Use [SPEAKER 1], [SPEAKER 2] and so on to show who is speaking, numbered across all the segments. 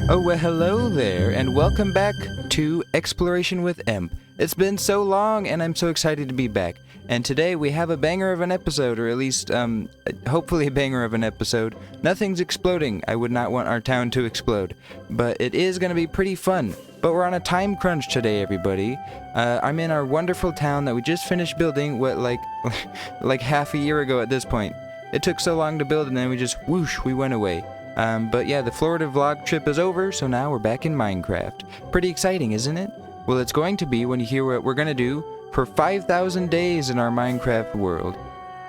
[SPEAKER 1] Oh, well, hello there, and welcome back to Exploration with Emp. It's been so long, and I'm so excited to be back. And today we have a banger of an episode, or at least, hopefully a banger of an episode. Nothing's exploding. I would not want our town to explode. But it is going to be pretty fun. But we're on a time crunch today, everybody. I'm in our wonderful town that we just finished building, like half a year ago at this point. It took so long to build, and then we just, whoosh, we went away. But yeah, the Florida vlog trip is over, so now we're back in Minecraft. Pretty exciting, isn't it? Well, it's going to be when you hear what we're gonna do for 5,000 days in our Minecraft world.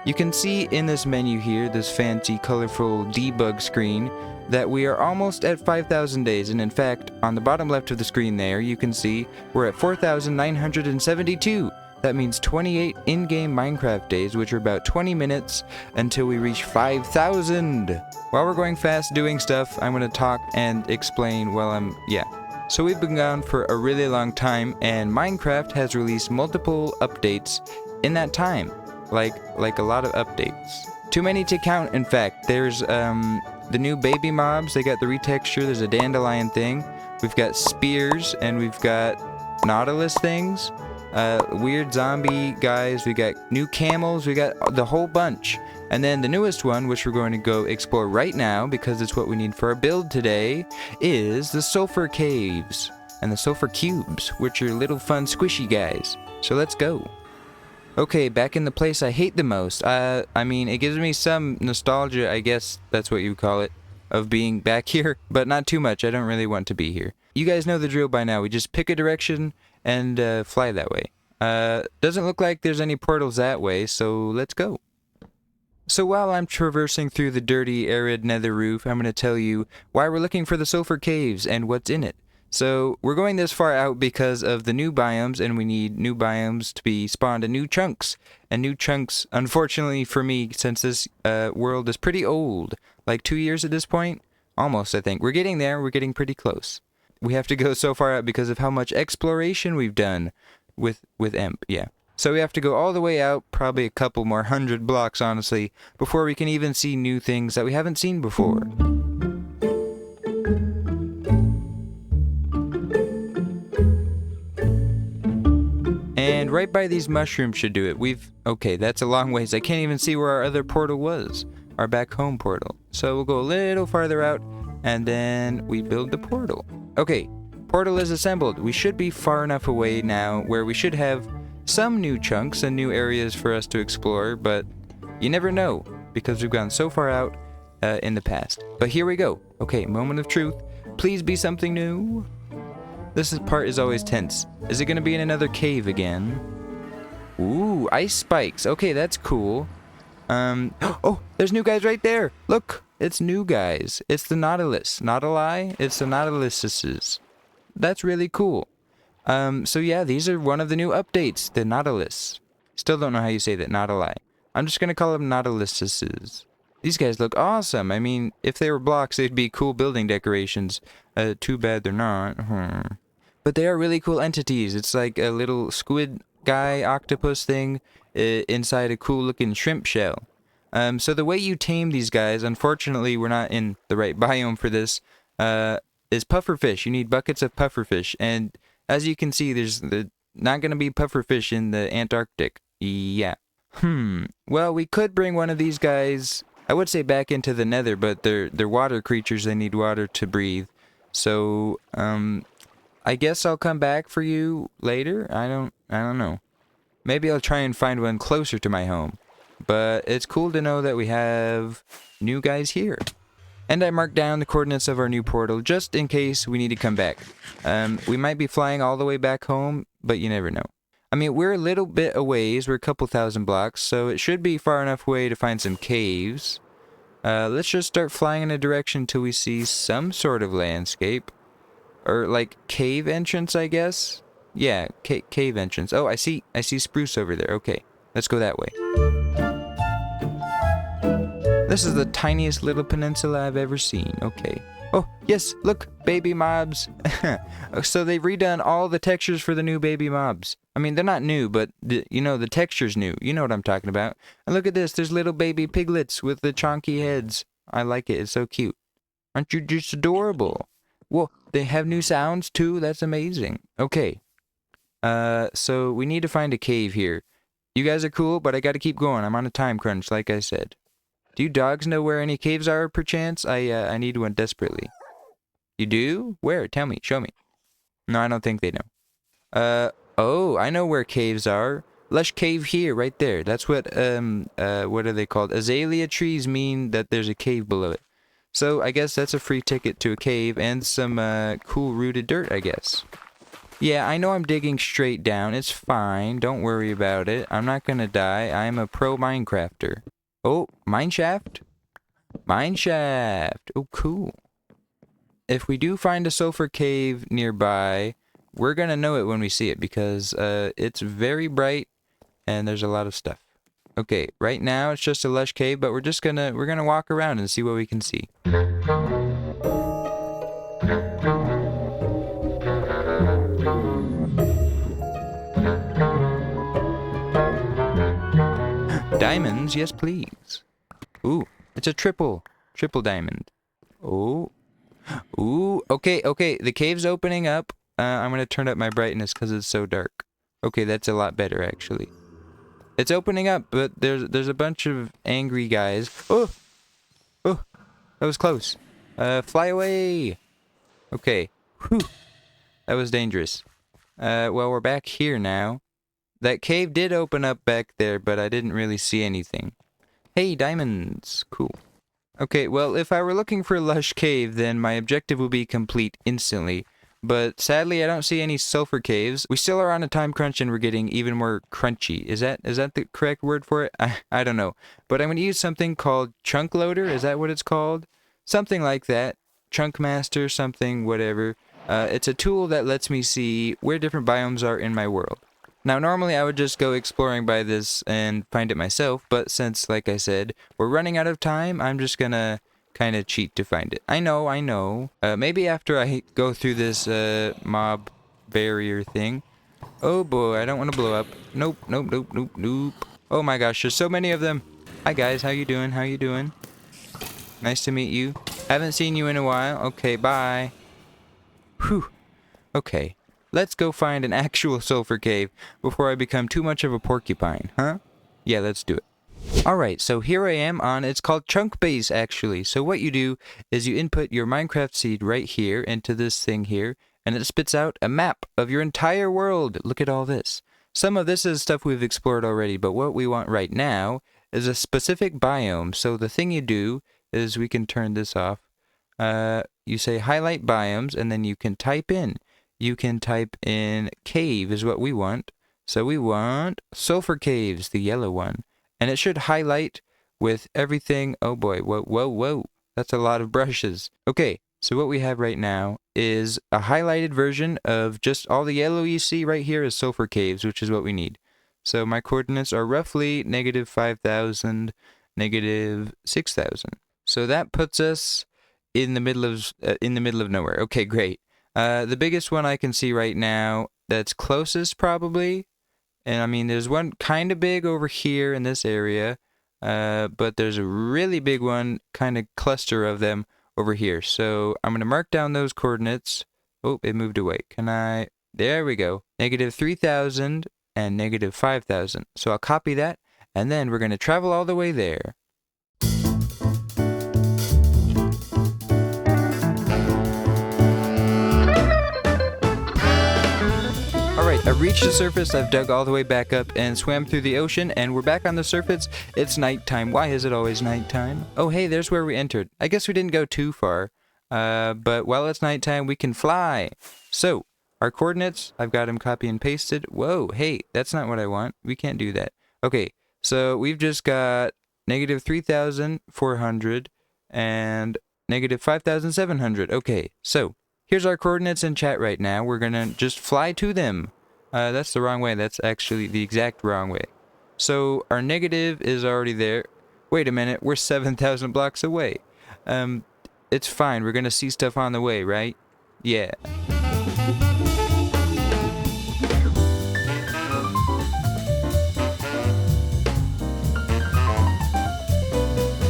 [SPEAKER 1] You can see in this menu here, this fancy, colorful debug screen, that we are almost at 5,000 days, and in fact, on the bottom left of the screen there, you can see we're at 4,972. That means 28 in-game Minecraft days, which are about 20 minutes until we reach 5,000. While we're going fast doing stuff, I'm going to talk and explain while So we've been gone for a really long time, and Minecraft has released multiple updates in that time. Like a lot of updates. Too many to count, in fact. There's the new baby mobs, they got the retexture, there's a dandelion thing. We've got spears, and we've got nautilus things. Weird zombie guys, we got new camels, we got the whole bunch. And then the newest one, which we're going to go explore right now, because it's what we need for our build today, is the sulfur caves. And the sulfur cubes, which are little fun squishy guys. So let's go. Okay, back in the place I hate the most. I mean, it gives me some nostalgia, I guess that's what you call it, of being back here. But not too much, I don't really want to be here. You guys know the drill by now, we just pick a direction and fly that way. Doesn't look like there's any portals that way, so let's go. So while I'm traversing through the dirty, arid nether roof, I'm going to tell you why we're looking for the sulfur caves and what's in it. So we're going this far out because of the new biomes, and we need new biomes to be spawned in new chunks. And new chunks, unfortunately for me, since this world is pretty old, like 2 years at this point, almost I think. We're getting there, we're getting pretty close. We have to go so far out because of how much exploration we've done with Emp, yeah. So we have to go all the way out, probably a couple more 100 blocks, honestly, before we can even see new things that we haven't seen before. And right by these mushrooms should do it. Okay, that's a long ways. I can't even see where our other portal was, our back home portal. So we'll go a little farther out, and then we build the portal. Okay, portal is assembled. We should be far enough away now where we should have some new chunks and new areas for us to explore, but you never know because we've gone so far out in the past. But here we go. Okay, moment of truth. Please be something new. This part is always tense. Is it going to be in another cave again? Ooh, ice spikes. Okay, that's cool. Oh, there's new guys right there. Look. It's new guys. It's the Nautilus. Not a lie. It's the Nautiluses. That's really cool. So yeah, these are one of the new updates. The Nautilus. Still don't know how you say that. Not a lie. I'm just gonna call them Nautiluses. These guys look awesome. I mean, if they were blocks, they'd be cool building decorations. Too bad they're not. But they are really cool entities. It's like a little squid guy octopus thing inside a cool looking shrimp shell. So the way you tame these guys, unfortunately we're not in the right biome for this, is pufferfish. You need buckets of pufferfish, and as you can see, there's not going to be pufferfish in the Antarctic. Yeah. Well, we could bring one of these guys, I would say back into the nether, but they're water creatures, they need water to breathe. So, I guess I'll come back for you later? I don't know. Maybe I'll try and find one closer to my home. But it's cool to know that we have new guys here. And I marked down the coordinates of our new portal just in case we need to come back. We might be flying all the way back home, but you never know. I mean, we're a little bit a ways. We're a couple thousand blocks, so it should be far enough away to find some caves. Let's just start flying in a direction till we see some sort of landscape. Or like cave entrance, I guess? Yeah, cave entrance. Oh, I see spruce over there. Okay, let's go that way. This is the tiniest little peninsula I've ever seen. Okay. Oh, yes, look, baby mobs. So they've redone all the textures for the new baby mobs. I mean, they're not new, but, the texture's new. You know what I'm talking about. And look at this, there's little baby piglets with the chonky heads. I like it, it's so cute. Aren't you just adorable? Whoa, they have new sounds too? That's amazing. Okay. So we need to find a cave here. You guys are cool, but I gotta keep going. I'm on a time crunch, like I said. Do you dogs know where any caves are, perchance? I need one desperately. You do? Where? Tell me. Show me. No, I don't think they know. Oh, I know where caves are. Lush cave here, right there. That's what are they called? Azalea trees mean that there's a cave below it. So I guess that's a free ticket to a cave and some cool rooted dirt, I guess. Yeah, I know I'm digging straight down. It's fine. Don't worry about it. I'm not gonna die. I'm a pro Minecrafter. Oh, mineshaft? Mineshaft. Oh, cool. If we do find a sulfur cave nearby, we're gonna know it when we see it because it's very bright and there's a lot of stuff. Okay, right now it's just a lush cave, but we're gonna walk around and see what we can see. Diamonds, yes please. Ooh, it's a triple diamond. Oh, ooh, okay, the cave's opening up. I'm gonna turn up my brightness because it's so dark. Okay, that's a lot better actually. It's opening up, but there's a bunch of angry guys. Oh, that was close. Fly away. Okay, whew, that was dangerous. Well, we're back here now. That cave did open up back there, but I didn't really see anything. Hey, diamonds. Cool. Okay, well, if I were looking for a lush cave, then my objective would be complete instantly. But sadly, I don't see any sulfur caves. We still are on a time crunch and we're getting even more crunchy. Is that the correct word for it? I don't know. But I'm going to use something called Chunk Loader. Is that what it's called? Something like that. Chunk Master, something, whatever. It's a tool that lets me see where different biomes are in my world. Now, normally I would just go exploring by this and find it myself, but since, like I said, we're running out of time, I'm just gonna kind of cheat to find it. I know. Maybe after I go through this mob barrier thing. Oh boy, I don't want to blow up. Nope. Oh my gosh, there's so many of them. Hi guys, how you doing? Nice to meet you. Haven't seen you in a while. Okay, bye. Whew. Okay. Let's go find an actual sulfur cave before I become too much of a porcupine, huh? Yeah, let's do it. Alright, so here I am on, it's called Chunk Base actually. So what you do is you input your Minecraft seed right here into this thing here, and it spits out a map of your entire world. Look at all this. Some of this is stuff we've explored already, but what we want right now is a specific biome. So the thing you do is we can turn this off. You say highlight biomes, and then you can type in. You can type in cave is what we want. So we want sulfur caves, the yellow one. And it should highlight with everything. Oh boy, whoa. That's a lot of brushes. Okay, so what we have right now is a highlighted version of just all the yellow you see right here is sulfur caves, which is what we need. So my coordinates are roughly -5,000, -6,000. So that puts us in the middle of nowhere. Okay, great. The biggest one I can see right now that's closest probably, and I mean there's one kind of big over here in this area, but there's a really big one, kind of cluster of them over here. So I'm going to mark down those coordinates. Oh, it moved away. There we go. -3,000 and -5,000. So I'll copy that, and then we're going to travel all the way there. I've reached the surface, I've dug all the way back up and swam through the ocean, and we're back on the surface. It's nighttime. Why is it always nighttime? Oh, hey, there's where we entered. I guess we didn't go too far, but while it's nighttime, we can fly. So, our coordinates, I've got them copy and pasted. Whoa, hey, that's not what I want. We can't do that. Okay, so we've just got -3,400 and -5,700. Okay, so here's our coordinates in chat right now. We're gonna just fly to them. That's the wrong way. That's actually the exact wrong way. So our negative is already there. Wait a minute, we're 7,000 blocks away. It's fine. We're gonna see stuff on the way, right? Yeah.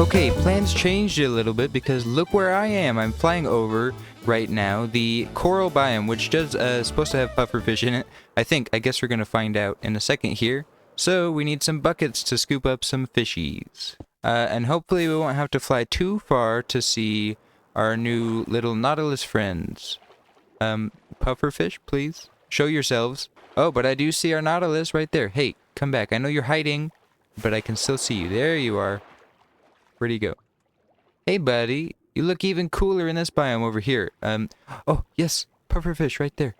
[SPEAKER 1] Okay, plans changed a little bit because look where I am. I'm flying over right now the coral biome, which does supposed to have pufferfish in it. I guess we're gonna find out in a second here. So we need some buckets to scoop up some fishies. And hopefully we won't have to fly too far to see our new little nautilus friends. Pufferfish, please. Show yourselves. Oh, but I do see our nautilus right there. Hey, come back. I know you're hiding, but I can still see you. There you are. Where'd he go? Hey, buddy. You look even cooler in this biome over here. Oh, yes. Pufferfish right there.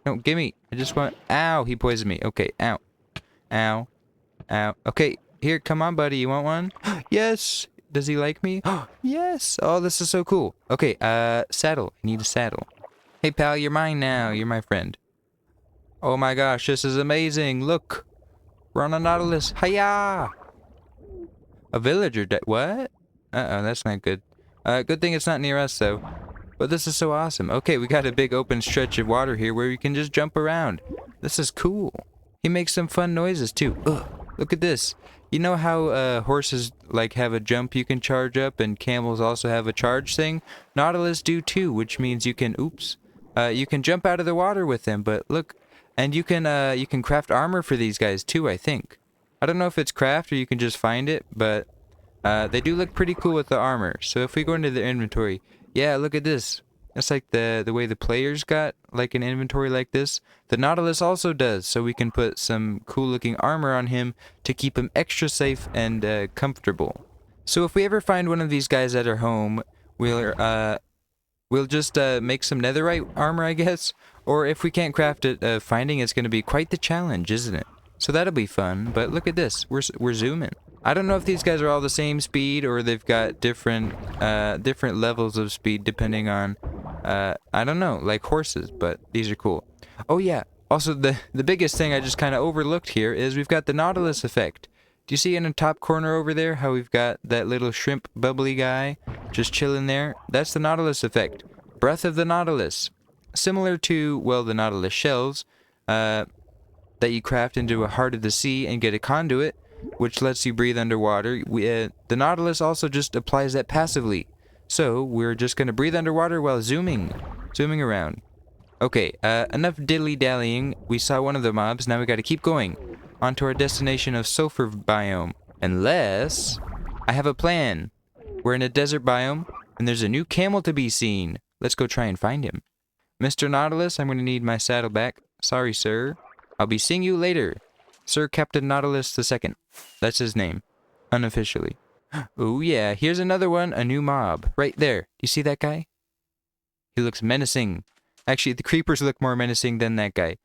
[SPEAKER 1] No, gimme. I just want... Ow, he poisoned me. Okay, ow. Ow. Ow. Okay, here, come on, buddy. You want one? Yes. Does he like me? Yes. Oh, this is so cool. Okay, saddle. I need a saddle. Hey, pal, you're mine now. You're my friend. Oh my gosh, this is amazing. Look. We're on a nautilus. Hiya! A villager what? Uh-oh, that's not good. Good thing it's not near us, though. But this is so awesome. Okay, we got a big open stretch of water here where we can just jump around. This is cool. He makes some fun noises, too. Ugh, look at this. You know how horses, like, have a jump you can charge up, and camels also have a charge thing? Nautilus do, too, which means you can, you can jump out of the water with them, but look. And you can craft armor for these guys, too, I think. I don't know if it's craft or you can just find it, but they do look pretty cool with the armor. So if we go into their inventory, yeah, look at this. That's like the way the players got like an inventory like this. The Nautilus also does, so we can put some cool looking armor on him to keep him extra safe and comfortable. So if we ever find one of these guys at our home, we'll just make some netherite armor, I guess. Or if we can't craft it, finding it's going to be quite the challenge, isn't it? So that'll be fun, but look at this. We're zooming. I don't know if these guys are all the same speed or they've got different levels of speed depending on, I don't know, like horses, but these are cool. Oh yeah, also the biggest thing I just kind of overlooked here is we've got the Nautilus effect. Do you see in the top corner over there how we've got that little shrimp bubbly guy just chilling there? That's the Nautilus effect. Breath of the Nautilus. Similar to, well, the Nautilus shells, that you craft into a heart of the sea and get a conduit, which lets you breathe underwater. The Nautilus also just applies that passively. So we're just going to breathe underwater while zooming around. Okay, enough dilly-dallying. We saw one of the mobs, now we got to keep going. On to our destination of sulfur biome. Unless... I have a plan. We're in a desert biome, and there's a new camel to be seen. Let's go try and find him. Mr. Nautilus, I'm going to need my saddle back. Sorry, sir. I'll be seeing you later. Sir Captain Nautilus II. That's his name. Unofficially. Oh yeah, here's another one, a new mob. Right there. You see that guy? He looks menacing. Actually, the creepers look more menacing than that guy.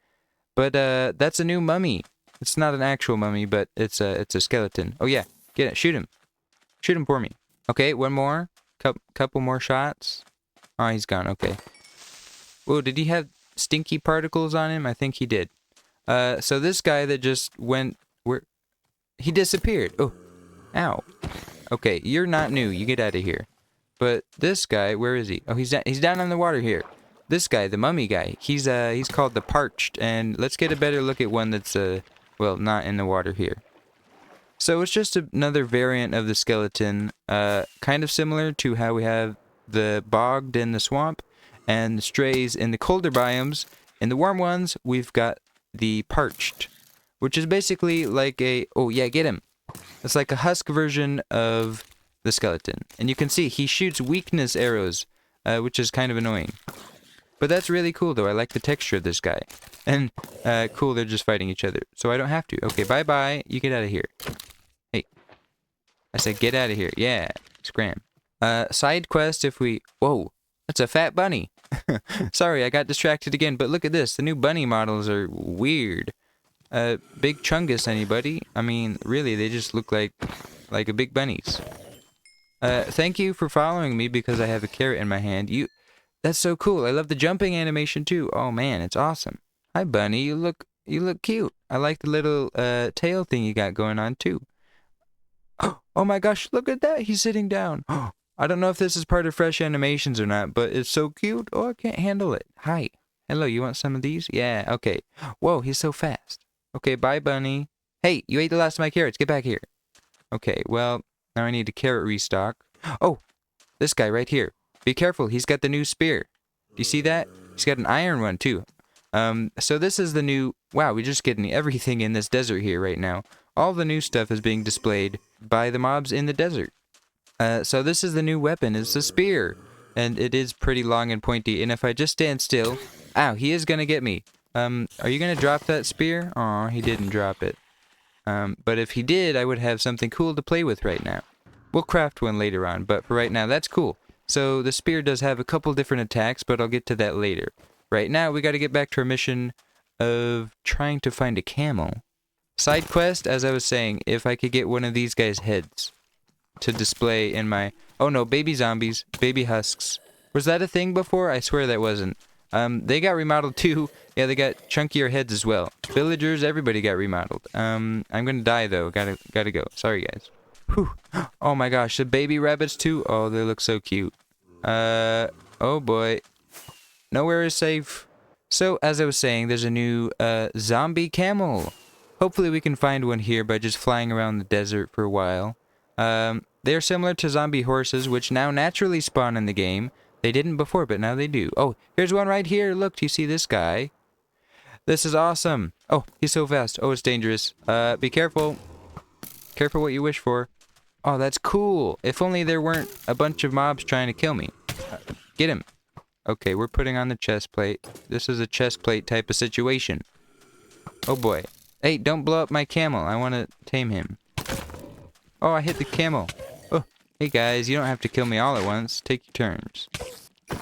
[SPEAKER 1] But that's a new mummy. It's not an actual mummy, but it's a skeleton. Oh yeah, get it. Shoot him. Shoot him for me. Okay, one more. Couple more shots. Oh, he's gone. Okay. Whoa, did he have stinky particles on him? I think he did. So this guy that just went... He disappeared. Oh. Ow. Okay, you're not new. You get out of here. But this guy, where is he? Oh, he's down in the water here. This guy, the mummy guy, he's called the Parched. And let's get a better look at one that's, well, not in the water here. So it's just another variant of the skeleton. Kind of similar to how we have the bogged in the swamp and the strays in the colder biomes. In the warm ones, we've got the Parched, which is basically like a... Oh, yeah, get him. It's like a husk version of the skeleton. And you can see he shoots weakness arrows, which is kind of annoying. But that's really cool, though. I like the texture of this guy. And, cool, they're just fighting each other. So I don't have to. Okay, bye-bye. You get out of here. Hey. I said get out of here. Yeah. Scram. Side quest if we... Whoa. That's a fat bunny. Sorry, I got distracted again. But look at this. The new bunny models are weird. Big Chungus, anybody? I mean, really, they just look like a big bunnies. Thank you for following me because I have a carrot in my hand. That's so cool. I love the jumping animation too. Oh man, it's awesome. Hi bunny, you look cute. I like the little tail thing you got going on too. Oh my gosh, look at that. He's sitting down. I don't know if this is part of Fresh Animations or not, but it's so cute. Oh, I can't handle it. Hi. Hello, you want some of these? Yeah, okay. Whoa, he's so fast. Okay, bye bunny. Hey, you ate the last of my carrots. Get back here. Okay, well, now I need a carrot restock. Oh, this guy right here. Be careful, he's got the new spear. Do you see that? He's got an iron one, too. So this is the new... Wow, we're just getting everything in this desert here right now. All the new stuff is being displayed by the mobs in the desert. So this is the new weapon. It's a spear. And it is pretty long and pointy. And if I just stand still... Ow, he is going to get me. Are you going to drop that spear? Aw, he didn't drop it. But if he did, I would have something cool to play with right now. We'll craft one later on, but for right now, that's cool. So the spear does have a couple different attacks, but I'll get to that later. Right now, we got to get back to our mission of trying to find a camel. Side quest, as I was saying, if I could get one of these guys' heads to display in my... Oh no, baby zombies, baby husks. Was that a thing before? I swear that wasn't. They got remodeled too. Yeah, they got chunkier heads as well. Villagers, everybody got remodeled. I'm gonna die though. Gotta go. Sorry guys. Whew. Oh my gosh, the baby rabbits too. Oh, they look so cute. Oh boy. Nowhere is safe. So, as I was saying, there's a new, zombie camel. Hopefully we can find one here by just flying around the desert for a while. They're similar to zombie horses, which now naturally spawn in the game. They didn't before, but now they do. Oh, here's one right here. Look, do you see this guy? This is awesome. Oh, he's so fast. Oh, it's dangerous. Be careful. Careful what you wish for. Oh, that's cool. If only there weren't a bunch of mobs trying to kill me. Get him. Okay, we're putting on the chest plate. This is a chest plate type of situation. Oh boy. Hey, don't blow up my camel. I want to tame him. Oh, I hit the camel. Oh, hey guys, you don't have to kill me all at once. Take your turns.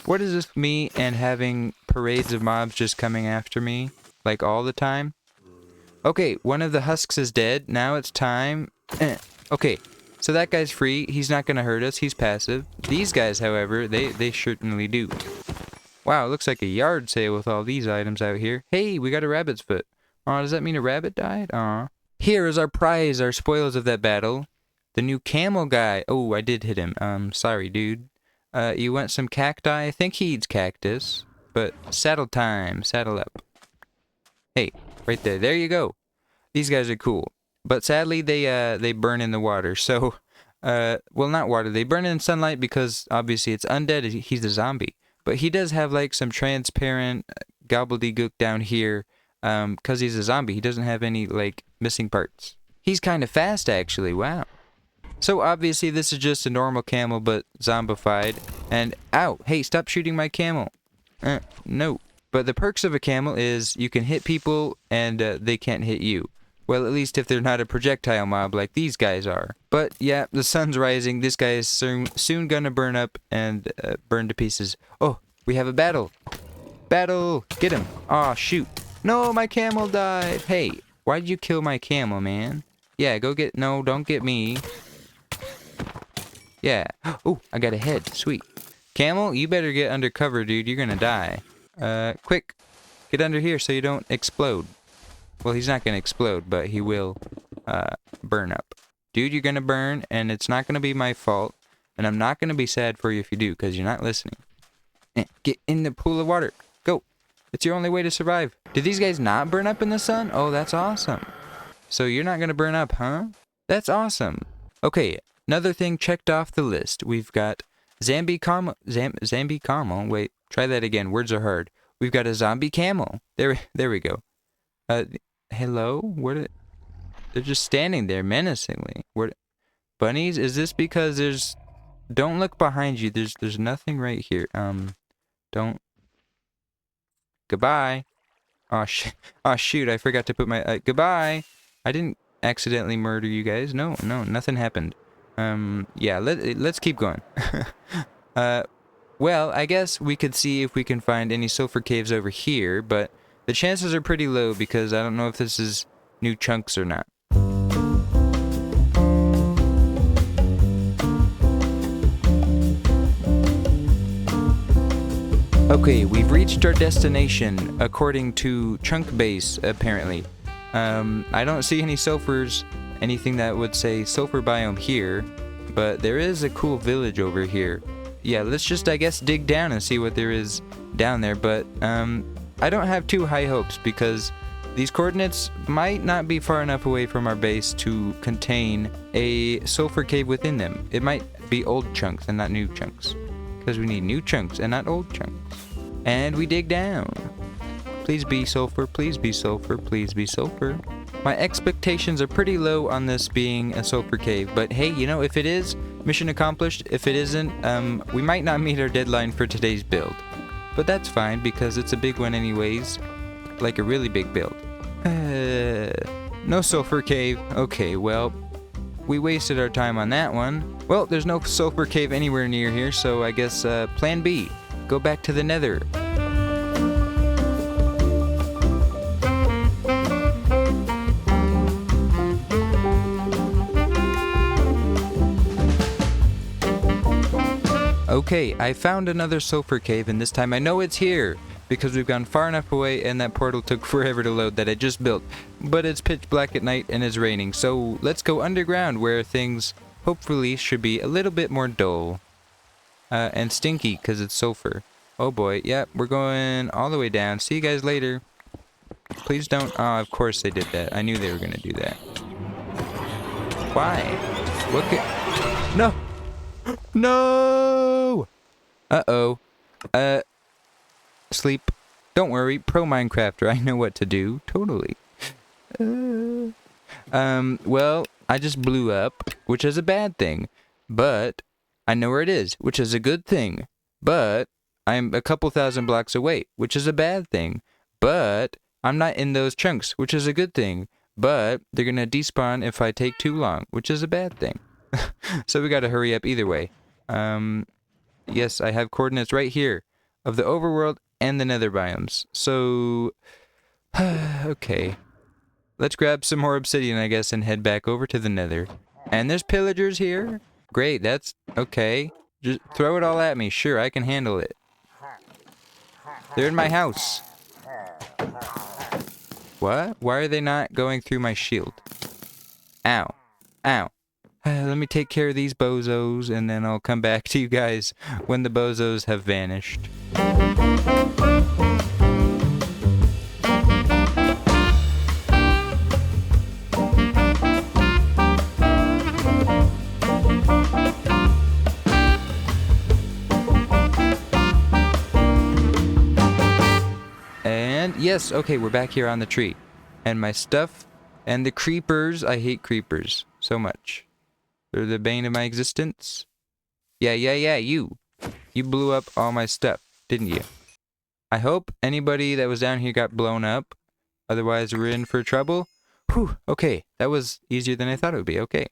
[SPEAKER 1] What is this with me and having parades of mobs just coming after me? Like all the time? Okay, one of the husks is dead. Now it's time. Okay, so that guy's free. He's not going to hurt us. He's passive. These guys, however, they certainly do. Wow, it looks like a yard sale with all these items out here. Hey, we got a rabbit's foot. Aw, does that mean a rabbit died? Aw. Here is our prize, our spoils of that battle. The new camel guy. Oh, I did hit him. Sorry, dude. You want some cacti? I think he eats cactus. But saddle time. Saddle up. Hey, right there. There you go. These guys are cool. But sadly, they burn in the water. So, well, not water. They burn in sunlight because, obviously, it's undead. He's a zombie. But he does have, like, some transparent gobbledygook down here. Because he's a zombie. He doesn't have any, like, missing parts. He's kind of fast, actually. Wow. So, obviously, this is just a normal camel, but zombified. And, ow! Hey, stop shooting my camel. No. But the perks of a camel is you can hit people, and they can't hit you. Well, at least if they're not a projectile mob like these guys are. But, yeah, the sun's rising. This guy is soon gonna burn up and burn to pieces. Oh, we have a battle. Battle! Get him. Aw, shoot. No, my camel died. Hey, why'd you kill my camel, man? Yeah, go get... No, don't get me. Yeah. Oh, I got a head. Sweet. Camel, you better get under cover, dude. You're gonna die. Quick. Get under here so you don't explode. Well, he's not gonna explode, but he will, burn up. Dude, you're gonna burn, and it's not gonna be my fault. And I'm not gonna be sad for you if you do, because you're not listening. Get in the pool of water. Go. It's your only way to survive. Did these guys not burn up in the sun? Oh, that's awesome. So you're not gonna burn up, huh? That's awesome. Okay, another thing checked off the list. We've got Zambi camel. Wait, try that again. Words are hard. We've got a zombie camel. There we go. Hello? They're just standing there menacingly. Bunnies? Is this because there's... Don't look behind you. There's nothing right here. Don't... Goodbye. Oh shoot, I forgot to put my... goodbye. I didn't accidentally murder you guys. No, nothing happened. Yeah, let's keep going. Well, I guess we could see if we can find any sulfur caves over here, but the chances are pretty low because I don't know if this is new chunks or not. Okay, we've reached our destination, according to Chunk Base, apparently. I don't see any sulfurs, anything that would say sulfur biome here, but there is a cool village over here. Yeah, let's just, I guess, dig down and see what there is down there, but I don't have too high hopes because These coordinates might not be far enough away from our base to contain a sulfur cave within them. It might be old chunks and not new chunks. Because we need new chunks and not old chunks. And we dig down. Please be sulfur, please be sulfur, please be sulfur. My expectations are pretty low on this being a sulfur cave, but hey, you know, if it is, mission accomplished. If it isn't, we might not meet our deadline for today's build. But that's fine, because it's a big one anyways. Like a really big build. No sulfur cave. Okay, well, we wasted our time on that one. Well, there's no sulfur cave anywhere near here, so I guess plan B. Go back to the nether. Okay, I found another sulfur cave, and this time I know it's here, because we've gone far enough away and that portal took forever to load that I just built. But it's pitch black at night and it's raining, so let's go underground where things hopefully should be a little bit more dull. And stinky, because it's sulfur. Oh boy, yep, we're going all the way down. See you guys later. Please don't... Oh, of course they did that. I knew they were going to do that. Why? Look at... No! No! Uh-oh. Sleep. Don't worry, pro Minecrafter. I know what to do. Totally. Well, I just blew up, which is a bad thing. But I know where it is, which is a good thing. But I'm a couple thousand blocks away, which is a bad thing. But I'm not in those chunks, which is a good thing. But they're gonna despawn if I take too long, which is a bad thing. So we gotta hurry up either way. Yes, I have coordinates right here of the overworld and the nether biomes. So, okay. Let's grab some more obsidian, I guess, and head back over to the nether. And there's pillagers here. Great, that's okay. Just throw it all at me. Sure, I can handle it. They're in my house. What? Why are they not going through my shield? Ow. Ow. Let me take care of these bozos, and then I'll come back to you guys when the bozos have vanished. And yes, okay, we're back here on the tree. And my stuff, and the creepers. I hate creepers so much. They're the bane of my existence. Yeah, you. You blew up all my stuff, didn't you? I hope anybody that was down here got blown up. Otherwise, we're in for trouble. Whew, okay. That was easier than I thought it would be. Okay.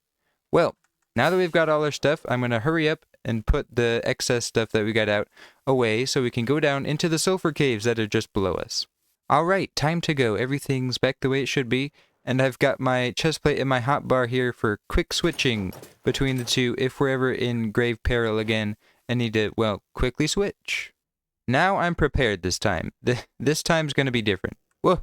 [SPEAKER 1] Well, now that we've got all our stuff, I'm going to hurry up and put the excess stuff that we got out away so we can go down into the sulfur caves that are just below us. Alright, time to go. Everything's back the way it should be. And I've got my chest plate and my hotbar here for quick switching between the two if we're ever in grave peril again and need to, well, quickly switch. Now I'm prepared this time. This time's going to be different. Whoa.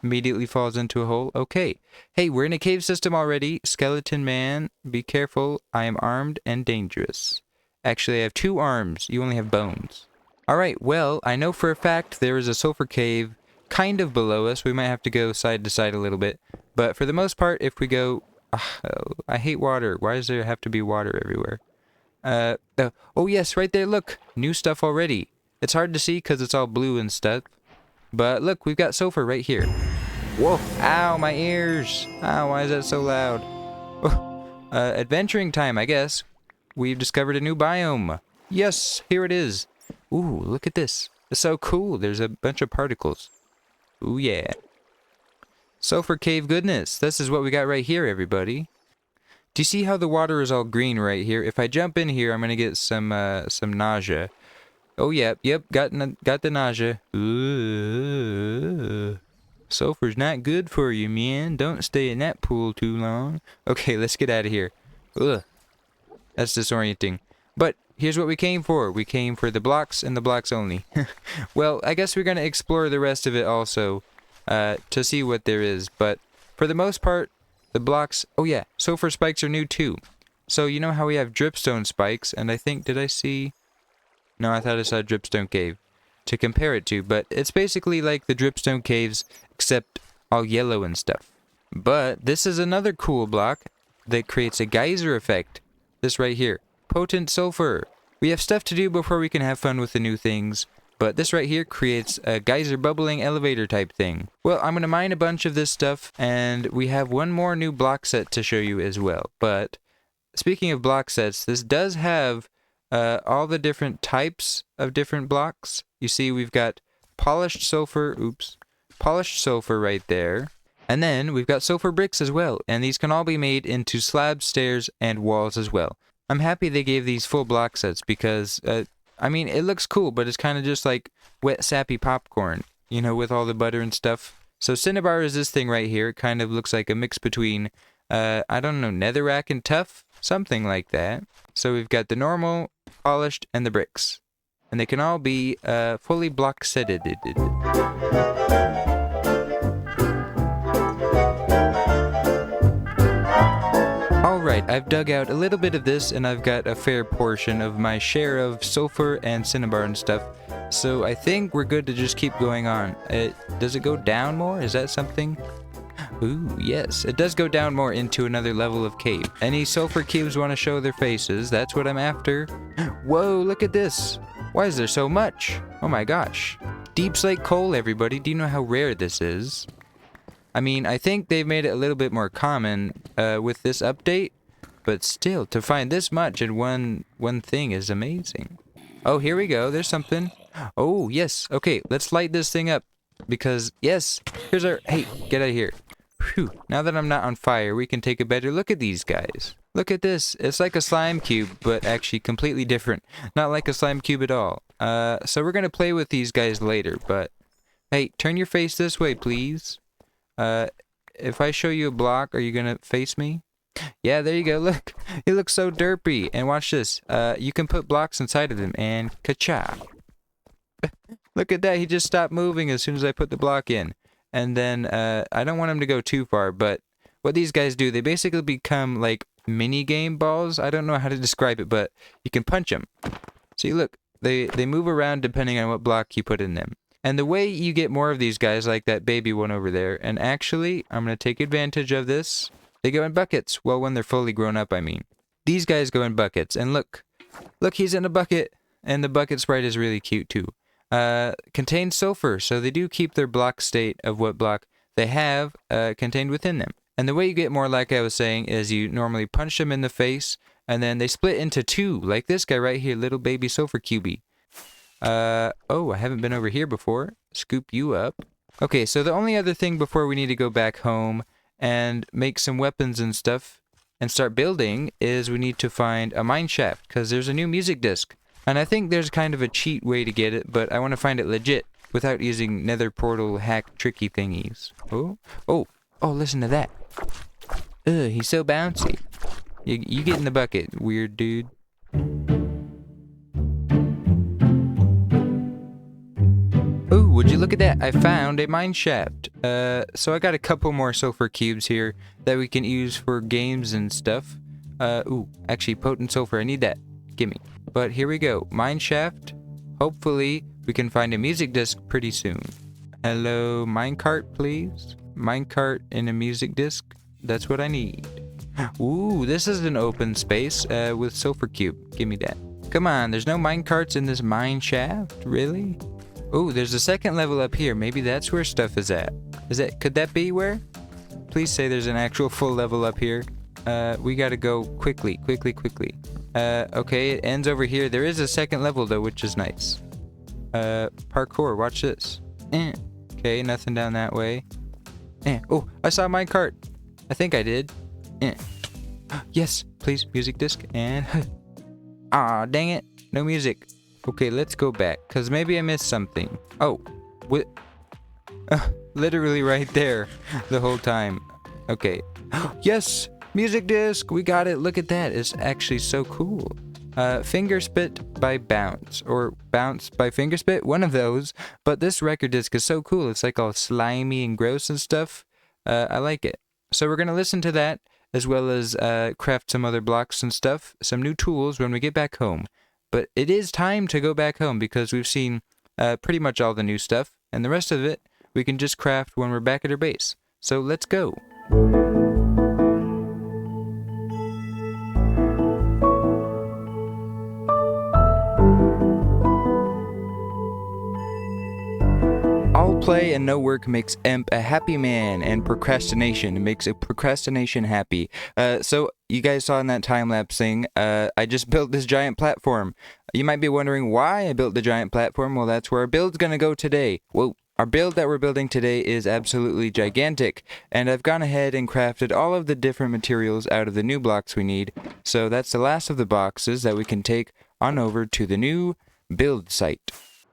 [SPEAKER 1] Immediately falls into a hole. Okay. Hey, we're in a cave system already. Skeleton man, be careful. I am armed and dangerous. Actually, I have 2 arms. You only have bones. Alright, well, I know for a fact there is a sulfur cave kind of below us. We might have to go side to side a little bit. But for the most part, if we go... I hate water. Why does there have to be water everywhere? Oh yes, right there, look. New stuff already. It's hard to see because it's all blue and stuff. But look, we've got sulfur right here. Whoa. Ow, my ears. Ow, why is that so loud? Oh, adventuring time, I guess. We've discovered a new biome. Yes, here it is. Ooh, look at this. It's so cool. There's a bunch of particles. Ooh, yeah. Sulfur cave goodness. This is what we got right here, everybody. Do you see how the water is all green right here? If I jump in here, I'm going to get some nausea. Oh, yep, got the nausea. Ooh. Sulfur's not good for you, man. Don't stay in that pool too long. Okay, let's get out of here. Ugh. That's disorienting. But here's what we came for. We came for the blocks and the blocks only. Well, I guess we're going to explore the rest of it also to see what there is. But for the most part, the blocks... Oh yeah, sulfur spikes are new too. So you know how we have dripstone spikes, and I think, did I see... No, I thought I saw a dripstone cave to compare it to. But it's basically like the dripstone caves, except all yellow and stuff. But this is another cool block that creates a geyser effect. This right here. Potent sulfur. We have stuff to do before we can have fun with the new things. But this right here creates a geyser bubbling elevator type thing. Well, I'm going to mine a bunch of this stuff, and we have one more new block set to show you as well. But speaking of block sets, this does have all the different types of different blocks. You see, we've got polished sulfur right there. And then we've got sulfur bricks as well, and these can all be made into slabs, stairs, and walls as well. I'm happy they gave these full block sets because, I mean, it looks cool, but it's kind of just like wet, sappy popcorn, you know, with all the butter and stuff. So Cinnabar is this thing right here. It kind of looks like a mix between, I don't know, netherrack and tuff, something like that. So we've got the normal, polished, and the bricks. And they can all be fully block setted. Alright, I've dug out a little bit of this and I've got a fair portion of my share of sulfur and cinnabar and stuff. So I think we're good to just keep going on. Does it go down more? Is that something? Ooh, yes. It does go down more into another level of cave. Any sulfur cubes want to show their faces? That's what I'm after. Whoa, look at this. Why is there so much? Oh my gosh. Deep slate coal, everybody. Do you know how rare this is? I mean, I think they've made it a little bit more common with this update, but still, to find this much in one thing is amazing. Oh, here we go. There's something. Oh, yes. Okay, let's light this thing up because, yes, here's our... Hey, get out of here. Phew. Now that I'm not on fire, we can take a better look at these guys. Look at this. It's like a slime cube, but actually completely different. Not like a slime cube at all. So we're going to play with these guys later, but... Hey, turn your face this way, please. If I show you a block, are you gonna face me? Yeah, there you go. Look, he looks so derpy. And watch this. You can put blocks inside of him, and ka-cha. Look at that. He just stopped moving as soon as I put the block in. And then I don't want him to go too far, but what these guys do, they basically become like mini game balls. I don't know how to describe it, but you can punch them. See, look, they move around depending on what block you put in them. And the way you get more of these guys, like that baby one over there, and actually, I'm going to take advantage of this. They go in buckets. Well, when they're fully grown up, I mean. These guys go in buckets. And look, he's in a bucket. And the bucket sprite is really cute, too. Contains sulfur, so they do keep their block state of what block they have contained within them. And the way you get more, like I was saying, is you normally punch them in the face, and then they split into two, like this guy right here, little baby sulfur cubie. Oh, I haven't been over here before. Scoop you up. Okay, so the only other thing before we need to go back home and make some weapons and stuff and start building is we need to find a mine shaft, because there's a new music disc. And I think there's kind of a cheat way to get it, but I want to find it legit without using nether portal hack tricky thingies. Oh, listen to that. Ugh, he's so bouncy. You get in the bucket, weird dude. Ooh, would you look at that? I found a mine shaft. So I got a couple more sulfur cubes here that we can use for games and stuff. Ooh, actually potent sulfur, I need that. Gimme. But here we go, mine shaft. Hopefully we can find a music disc pretty soon. Hello, minecart please. Minecart and a music disc. That's what I need. Ooh, this is an open space with sulfur cube. Give me that. Come on, there's no minecarts in this mine shaft? Really? Ooh, there's a second level up here. Maybe that's where stuff is at. Could that be where? Please say there's an actual full level up here. We gotta go quickly. Okay, it ends over here. There is a second level though, which is nice. Parkour, watch this. Okay, nothing down that way. Oh, I saw a minecart. I think I did. Yes, please, music disc. And ah, dang it, no music. Okay, let's go back, because maybe I missed something. Oh, what? Literally right there the whole time. Okay. Yes! Music disc! We got it! Look at that. It's actually so cool. Finger spit by bounce, or bounce by finger spit, one of those. But this record disc is so cool. It's like all slimy and gross and stuff. I like it. So we're going to listen to that, as well as craft some other blocks and stuff, some new tools when we get back home. But it is time to go back home because we've seen pretty much all the new stuff, and the rest of it we can just craft when we're back at our base. So let's go. All play and no work makes Emp a happy man, and procrastination makes a procrastination happy. So you guys saw in that time-lapse thing, I just built this giant platform. You might be wondering why I built the giant platform. Well, that's where our build's gonna go today. Whoa. Our build that we're building today is absolutely gigantic, and I've gone ahead and crafted all of the different materials out of the new blocks we need. So that's the last of the boxes that we can take on over to the new build site.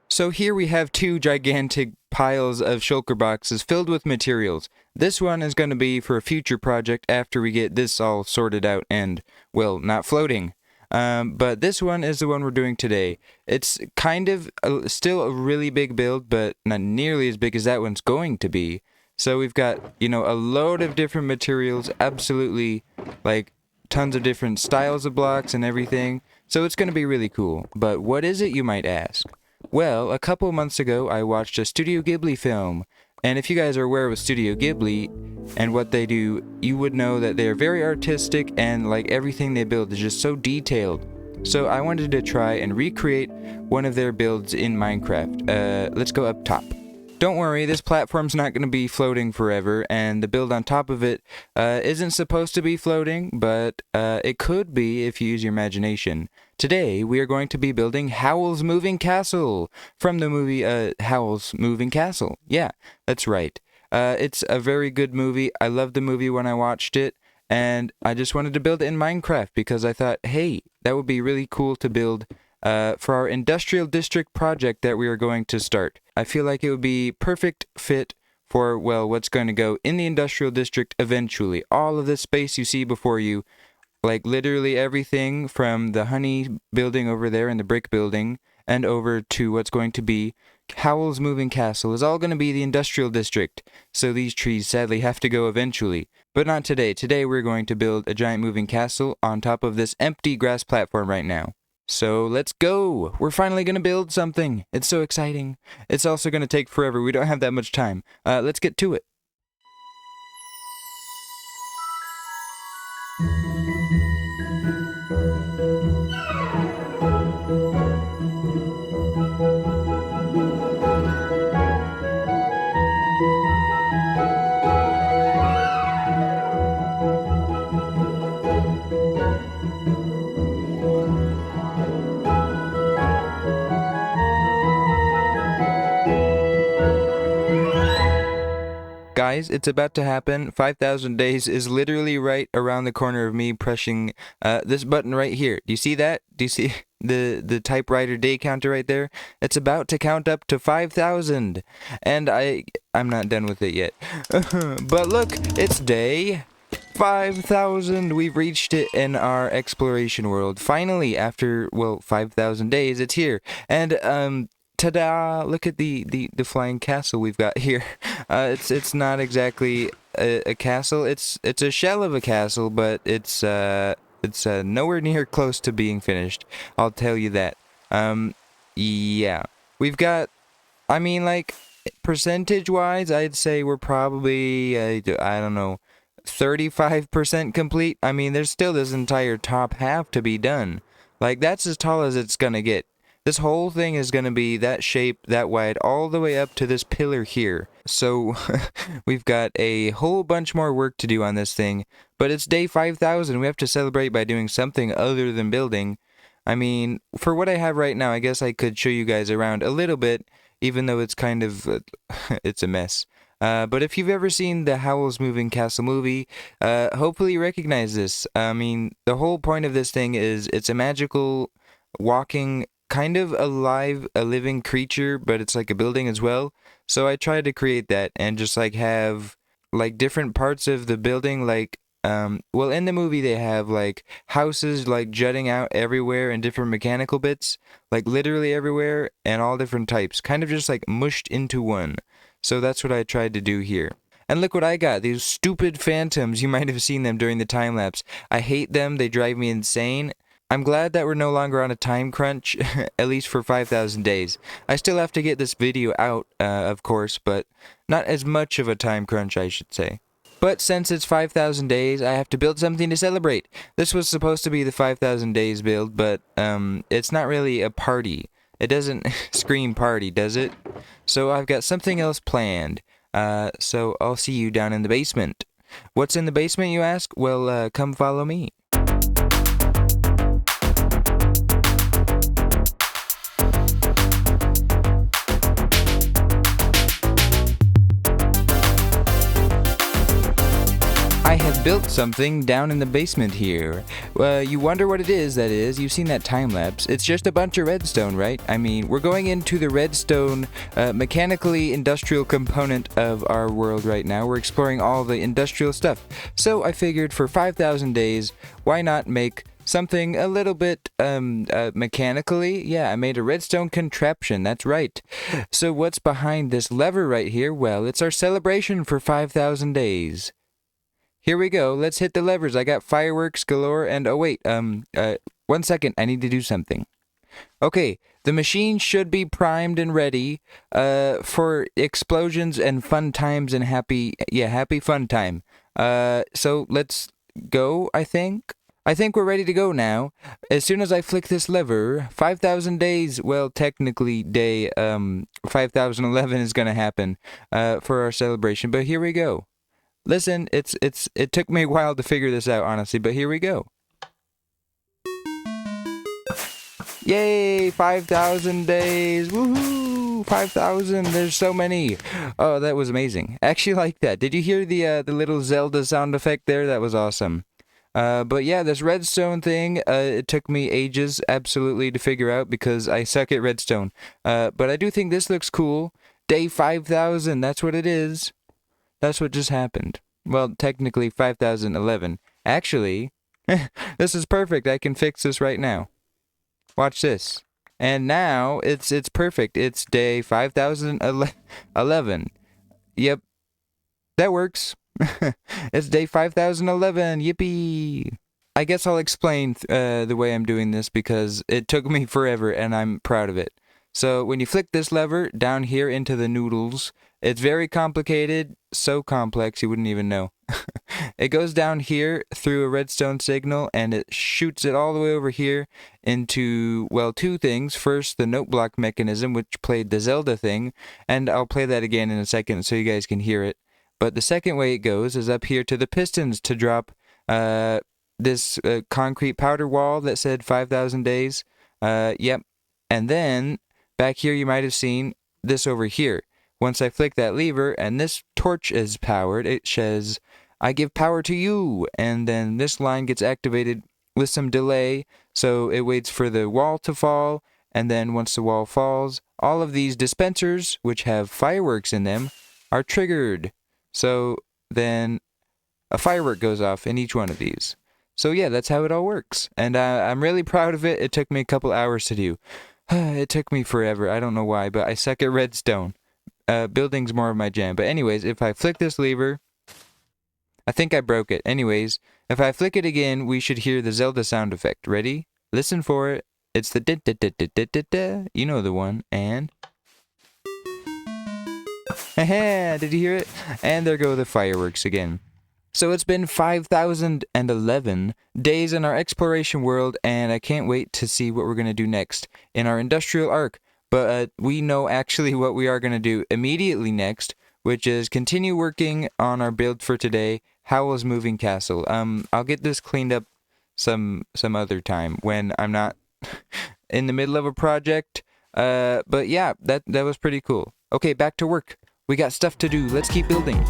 [SPEAKER 1] So here we have two gigantic piles of shulker boxes filled with materials. This one is going to be for a future project after we get this all sorted out and, well, not floating. But this one is the one we're doing today. It's kind of still a really big build, but not nearly as big as that one's going to be. So we've got, a load of different materials, absolutely, like, tons of different styles of blocks and everything. So it's going to be really cool. But what is it, you might ask? Well, a couple months ago, I watched a Studio Ghibli film, and if you guys are aware of Studio Ghibli and what they do, you would know that they're very artistic and like everything they build is just so detailed. So I wanted to try and recreate one of their builds in Minecraft. Let's go up top. Don't worry, this platform's not going to be floating forever, and the build on top of it isn't supposed to be floating, but it could be if you use your imagination. Today, we are going to be building Howl's Moving Castle from the movie Howl's Moving Castle. Yeah, that's right. It's a very good movie. I loved the movie when I watched it, and I just wanted to build it in Minecraft because I thought, hey, that would be really cool to build for our industrial district project that we are going to start. I feel like it would be perfect fit for, well, what's going to go in the industrial district eventually. All of this space you see before you, like literally everything from the honey building over there and the brick building and over to what's going to be Howl's Moving Castle is all going to be the industrial district. So these trees sadly have to go eventually. But not today. Today we're going to build a giant moving castle on top of this empty grass platform right now. So let's go! We're finally gonna build something! It's so exciting. It's also gonna take forever. We don't have that much time. Let's get to it. Guys, it's about to happen. 5,000 days is literally right around the corner of me pressing this button right here. Do you see that? Do you see the typewriter day counter right there? It's about to count up to 5,000. And I'm not done with it yet. But look, it's day 5,000. We've reached it in our exploration world. Finally, after, well, 5,000 days, it's here. And, ta-da! Look at the flying castle we've got here. It's not exactly a castle. It's a shell of a castle, but it's nowhere near close to being finished. I'll tell you that. Yeah, we've got. I mean, like percentage-wise, I'd say we're probably I don't know, 35% complete. I mean, there's still this entire top half to be done. Like that's as tall as it's gonna get. This whole thing is going to be that shape, that wide, all the way up to this pillar here. So, we've got a whole bunch more work to do on this thing. But it's day 5,000. We have to celebrate by doing something other than building. I mean, for what I have right now, I guess I could show you guys around a little bit, even though it's kind of, it's a mess. But if you've ever seen the Howl's Moving Castle movie, hopefully you recognize this. I mean, the whole point of this thing is it's a magical walking kind of a living creature, but it's like a building as well. So I tried to create that and just like have like different parts of the building, like well, in the movie they have like houses like jutting out everywhere and different mechanical bits, like literally everywhere and all different types, kind of just like mushed into one. So that's what I tried to do here. And look what I got, these stupid phantoms. You might have seen them during the time lapse. I hate them, they drive me insane. I'm glad that we're no longer on a time crunch, at least for 5,000 days. I still have to get this video out, of course, but not as much of a time crunch, I should say. But since it's 5,000 days, I have to build something to celebrate. This was supposed to be the 5,000 days build, but it's not really a party. It doesn't scream party, does it? So I've got something else planned. So I'll see you down in the basement. What's in the basement, you ask? Well, come follow me. I have built something down in the basement here. You wonder what it is, that is. You've seen that time lapse. It's just a bunch of redstone, right? I mean, we're going into the redstone mechanically industrial component of our world right now. We're exploring all the industrial stuff. So I figured for 5,000 days, why not make something a little bit mechanically? Yeah, I made a redstone contraption, that's right. So what's behind this lever right here? Well, it's our celebration for 5,000 days. Here we go. Let's hit the levers. I got fireworks galore and oh wait, 1 second. I need to do something. Okay, the machine should be primed and ready for explosions and fun times and happy fun time. So let's go, I think. I think we're ready to go now. As soon as I flick this lever, 5,000 days, well, technically day 5,011 is going to happen for our celebration, but here we go. Listen, it took me a while to figure this out, honestly, but here we go. Yay, 5,000 days, woohoo, 5,000, there's so many. Oh, that was amazing. I actually like that. Did you hear the little Zelda sound effect there? That was awesome. But yeah, this redstone thing, it took me ages, absolutely, to figure out because I suck at redstone. But I do think this looks cool. Day 5,000, that's what it is. That's what just happened. Well, technically 5,011. Actually, this is perfect. I can fix this right now. Watch this. And now it's perfect. It's day 5,011. Yep. That works. It's day 5,011. Yippee. I guess I'll explain the way I'm doing this because it took me forever and I'm proud of it. So when you flick this lever down here into the noodles, it's very complicated, so complex you wouldn't even know. It goes down here through a redstone signal and it shoots it all the way over here into, well, two things. First, the note block mechanism, which played the Zelda thing, and I'll play that again in a second so you guys can hear it. But the second way it goes is up here to the pistons to drop this concrete powder wall that said 5,000 days. Yep. And then back here you might have seen this over here. Once I flick that lever and this torch is powered, it says, I give power to you. And then this line gets activated with some delay, so it waits for the wall to fall. And then once the wall falls, all of these dispensers, which have fireworks in them, are triggered. So then a firework goes off in each one of these. So yeah, that's how it all works. And I'm really proud of it. It took me a couple hours to do. It took me forever. I don't know why, but I suck at redstone. Building's more of my jam. But anyways, if I flick this lever, I think I broke it. Anyways, if I flick it again, we should hear the Zelda sound effect. Ready? Listen for it. It's the da-da-da-da-da-da-da. You know the one. And did you hear it? And there go the fireworks again. So it's been 5,011 days in our exploration world, and I can't wait to see what we're going to do next in our industrial arc. But we know actually what we are going to do immediately next, which is continue working on our build for today, Howl's Moving Castle. I'll get this cleaned up some other time when I'm not in the middle of a project. But yeah, that was pretty cool. Okay, back to work. We got stuff to do. Let's keep building.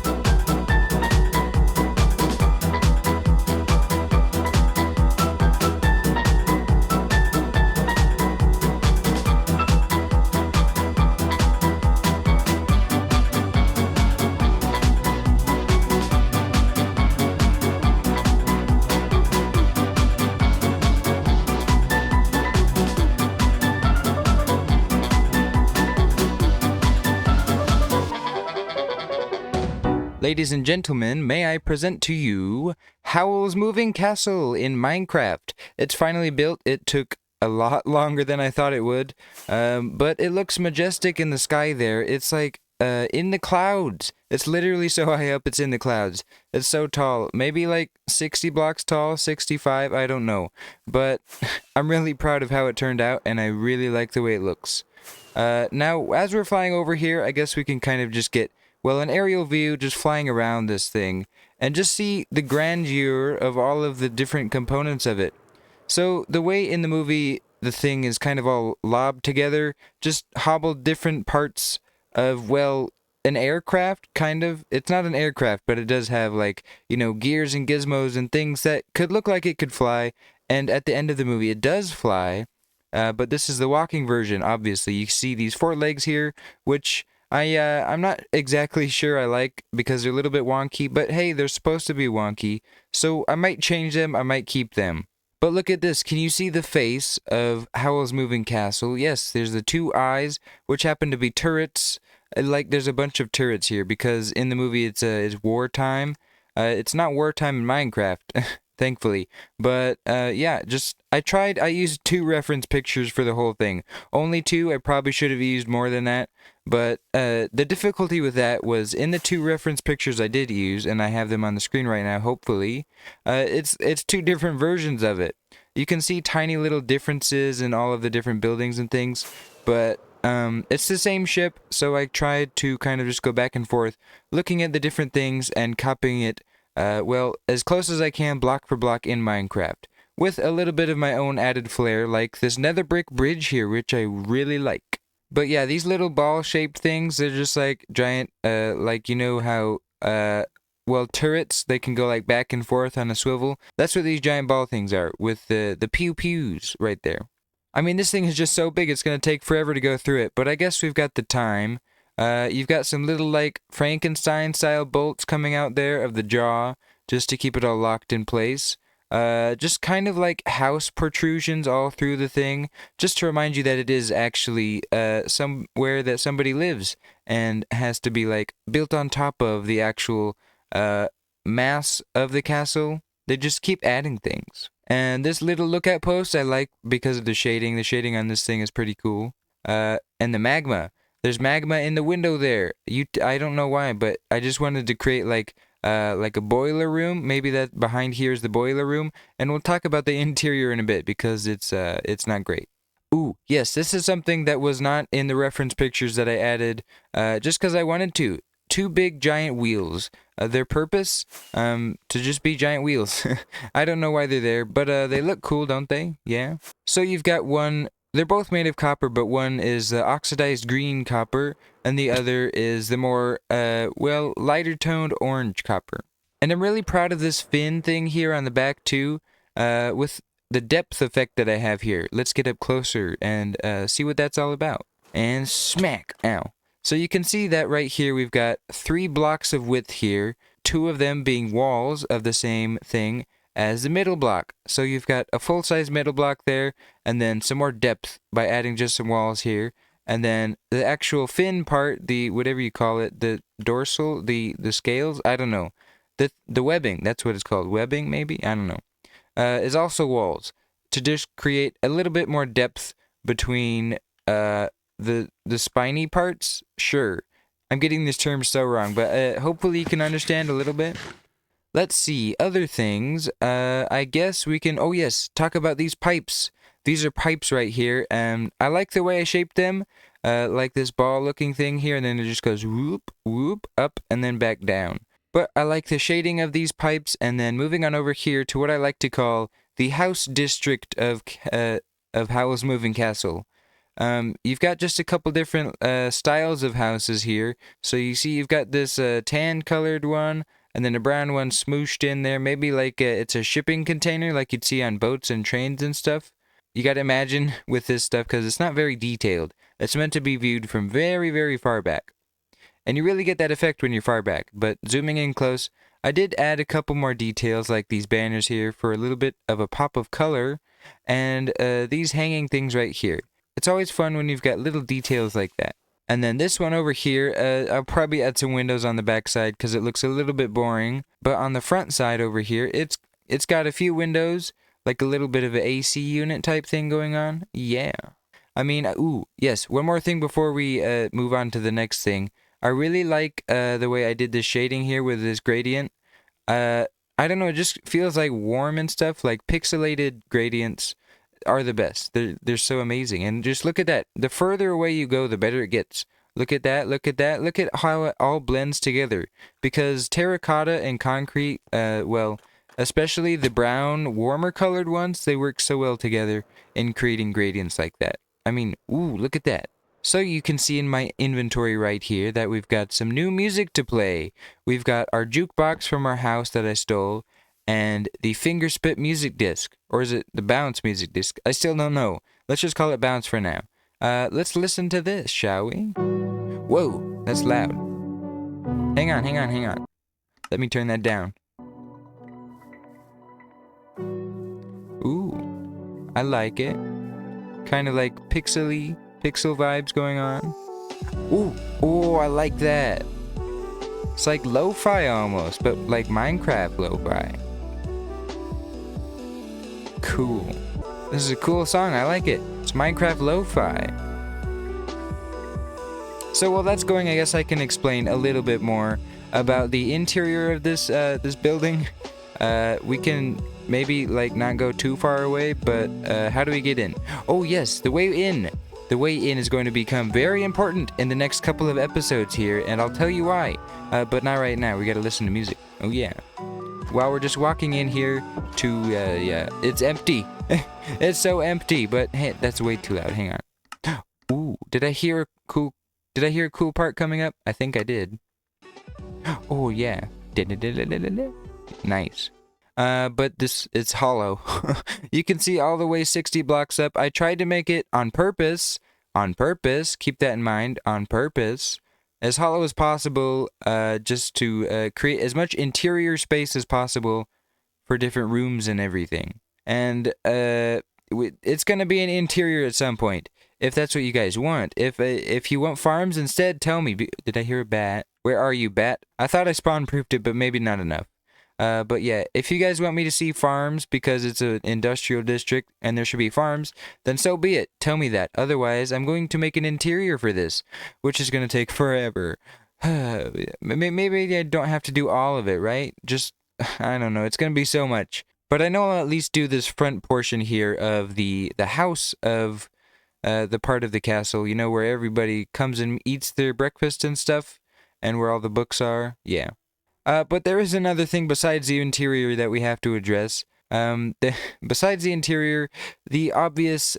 [SPEAKER 1] Ladies and gentlemen, may I present to you Howl's Moving Castle in Minecraft. It's finally built. It took a lot longer than I thought it would, but it looks majestic in the sky there. It's like in the clouds. It's literally so high up, it's in the clouds. It's so tall, maybe like 60 blocks tall, 65, I don't know. But I'm really proud of how it turned out, and I really like the way it looks. Now, as we're flying over here, I guess we can kind of just get, well, an aerial view just flying around this thing, and just see the grandeur of all of the different components of it. So, the way in the movie the thing is kind of all lobbed together, just hobbled different parts of, well, an aircraft, kind of. It's not an aircraft, but it does have, like, you know, gears and gizmos and things that could look like it could fly, and at the end of the movie it does fly, but this is the walking version, obviously. You see these 4 legs here, which I'm not exactly sure I like because they're a little bit wonky, but hey, they're supposed to be wonky, so I might change them, I might keep them. But look at this, can you see the face of Howl's Moving Castle? Yes, there's the 2 eyes, which happen to be turrets. Like, there's a bunch of turrets here, because in the movie it's wartime. It's not wartime in Minecraft, thankfully. But, yeah, I used 2 reference pictures for the whole thing. Only 2, I probably should have used more than that. But, the difficulty with that was, in the 2 reference pictures I did use, and I have them on the screen right now, hopefully, it's 2 different versions of it. You can see tiny little differences in all of the different buildings and things, but it's the same ship, so I tried to kind of just go back and forth, looking at the different things and copying it, well, as close as I can, block for block in Minecraft, with a little bit of my own added flair, like this nether brick bridge here, which I really like. But yeah, these little ball-shaped things, they're just like giant, like, you know how, well, turrets, they can go like back and forth on a swivel. That's what these giant ball things are, with the pew-pews right there. I mean, this thing is just so big, it's going to take forever to go through it, but I guess we've got the time. You've got some little, like, Frankenstein-style bolts coming out there of the jaw, just to keep it all locked in place. Just kind of like house protrusions all through the thing, just to remind you that it is actually, somewhere that somebody lives, and has to be, like, built on top of the actual, mass of the castle. They just keep adding things. And this little lookout post I like because of the shading. The shading on this thing is pretty cool. And the magma. There's magma in the window there. I don't know why, but I just wanted to create like a boiler room. Maybe that behind here is the boiler room. And we'll talk about the interior in a bit because it's not great. Ooh, yes, this is something that was not in the reference pictures that I added just because I wanted to. 2 big giant wheels. Their purpose? To just be giant wheels. I don't know why they're there, but they look cool, don't they? Yeah. So you've got one, they're both made of copper, but one is oxidized green copper, and the other is the more, well, lighter toned orange copper. And I'm really proud of this fin thing here on the back too, with the depth effect that I have here. Let's get up closer and see what that's all about. And smack! Ow. So you can see that right here we've got 3 blocks of width here, 2 of them being walls of the same thing as the middle block. So you've got a full-size middle block there, and then some more depth by adding just some walls here. And then the actual fin part, the whatever you call it, the dorsal, the scales, I don't know. The webbing, that's what it's called. Webbing, maybe? I don't know. Is also walls to just create a little bit more depth between the spiny parts. Sure, I'm getting this term so wrong, but hopefully you can understand a little bit. Let's see, other things. I guess we can, oh yes, talk about these pipes. These are pipes right here, and I like the way I shaped them, like this ball looking thing here, and then it just goes whoop, whoop, up, and then back down. But I like the shading of these pipes, and then moving on over here to what I like to call the house district of Howl's Moving Castle. You've got just a couple different styles of houses here. So you see you've got this tan colored one, and then a brown one smooshed in there. Maybe like it's a shipping container like you'd see on boats and trains and stuff. You gotta imagine with this stuff because it's not very detailed. It's meant to be viewed from very, very far back. And you really get that effect when you're far back. But zooming in close, I did add a couple more details like these banners here for a little bit of a pop of color. And these hanging things right here. It's always fun when you've got little details like that. And then this one over here, I'll probably add some windows on the back side because it looks a little bit boring. But on the front side over here, it's got a few windows, like a little bit of an AC unit type thing going on. Yeah. I mean, ooh, yes, one more thing before we move on to the next thing. I really like the way I did this shading here with this gradient. I don't know, it just feels like warm and stuff, like pixelated gradients are the best. They're so amazing. And just look at that. The further away you go, the better it gets. Look at that, look at that, look at how it all blends together. Because terracotta and concrete, well, especially the brown, warmer colored ones, they work so well together in creating gradients like that. I mean, ooh, look at that. So you can see in my inventory right here that we've got some new music to play. We've got our jukebox from our house that I stole, and the fingerspit music disc. Or is it the bounce music disc? I still don't know. Let's just call it bounce for now. Let's listen to this, shall we? Whoa, that's loud. Hang on, hang on, hang on. Let me turn that down. Ooh, I like it. Kind of like pixel vibes going on. Ooh, I like that. It's like lo-fi almost, but like Minecraft lo-fi. Cool. This is a cool song, I like it. It's Minecraft lo-fi. So while that's going, I guess I can explain a little bit more about the interior of this building. We can maybe like not go too far away, but how do we get in? Oh yes, the way in. The way in is going to become very important in the next couple of episodes here, and I'll tell you why. But not right now, we gotta listen to music. Oh yeah. While we're just walking in here to, yeah, it's empty. It's so empty, but hey, that's way too loud, hang on. Ooh, did I hear a cool part coming up? I think I did. Oh yeah. Nice. But it's hollow. You can see all the way 60 blocks up. I tried to make it on purpose, keep that in mind, on purpose, as hollow as possible, just to create as much interior space as possible for different rooms and everything. And it's going to be an interior at some point, if that's what you guys want. If you want farms instead, tell me. Did I hear a bat? Where are you, bat? I thought I spawn-proofed it, but maybe not enough. But yeah, if you guys want me to see farms because it's an industrial district and there should be farms, then so be it. Tell me that. Otherwise, I'm going to make an interior for this, which is going to take forever. Maybe I don't have to do all of it, right? Just, I don't know. It's going to be so much. But I know I'll at least do this front portion here of the house of the part of the castle, you know, where everybody comes and eats their breakfast and stuff, and where all the books are. Yeah. But there is another thing besides the interior that we have to address. Besides the interior, the obvious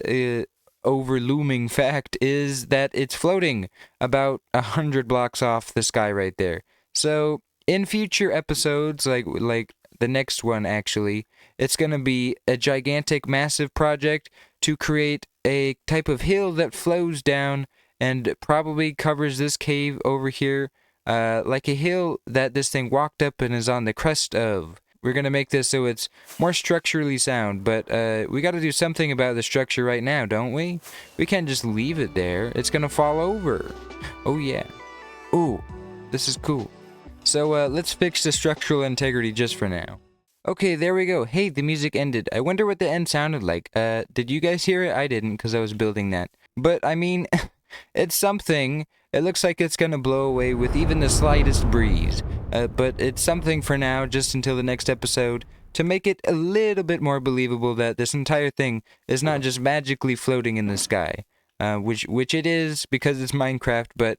[SPEAKER 1] overlooming fact is that it's floating about 100 blocks off the sky right there. So in future episodes, like the next one actually, it's going to be a gigantic, massive project to create a type of hill that flows down and probably covers this cave over here. Like a hill that this thing walked up and is on the crest of. We're going to make this so it's more structurally sound, but we got to do something about the structure right now, don't we? We can't just leave it there. It's going to fall over. Oh, yeah. Ooh, this is cool. So let's fix the structural integrity just for now. Okay, there we go. Hey, the music ended. I wonder what the end sounded like. Did you guys hear it? I didn't, because I was building that. But, I mean, it's something. It looks like it's gonna blow away with even the slightest breeze. But it's something for now, just until the next episode, to make it a little bit more believable that this entire thing is not just magically floating in the sky. Which it is, because it's Minecraft, but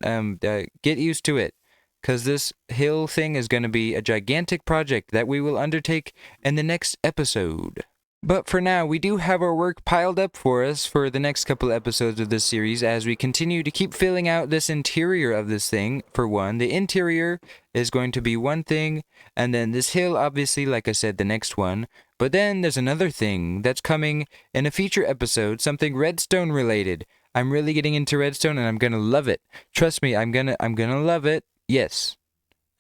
[SPEAKER 1] get used to it. Because this hill thing is going to be a gigantic project that we will undertake in the next episode. But for now, we do have our work piled up for us for the next couple episodes of this series as we continue to keep filling out this interior of this thing. For one, the interior is going to be one thing, and then this hill, obviously, like I said, the next one. But then there's another thing that's coming in a future episode, something redstone related. I'm really getting into redstone and I'm gonna love it. Trust me, I'm gonna love it. Yes.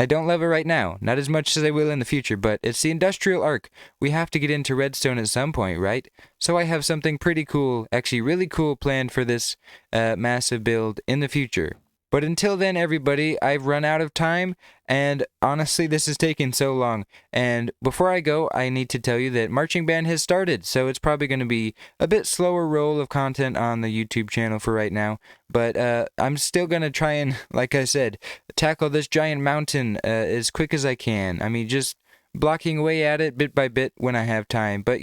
[SPEAKER 1] I don't love it right now, not as much as I will in the future, but it's the industrial arc. We have to get into redstone at some point, right? So I have something pretty cool, actually really cool planned for this massive build in the future. But until then, everybody, I've run out of time, and honestly, this is taking so long. And before I go, I need to tell you that marching band has started, so it's probably going to be a bit slower roll of content on the YouTube channel for right now. But I'm still going to try and, like I said, tackle this giant mountain as quick as I can. I mean, just blocking away at it bit by bit when I have time. But,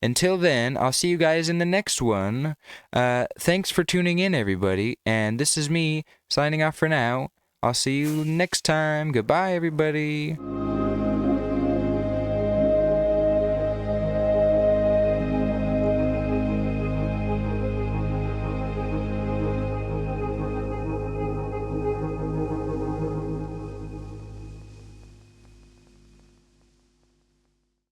[SPEAKER 1] until then, I'll see you guys in the next one. Thanks for tuning in, everybody. And this is me signing off for now. I'll see you next time. Goodbye, everybody.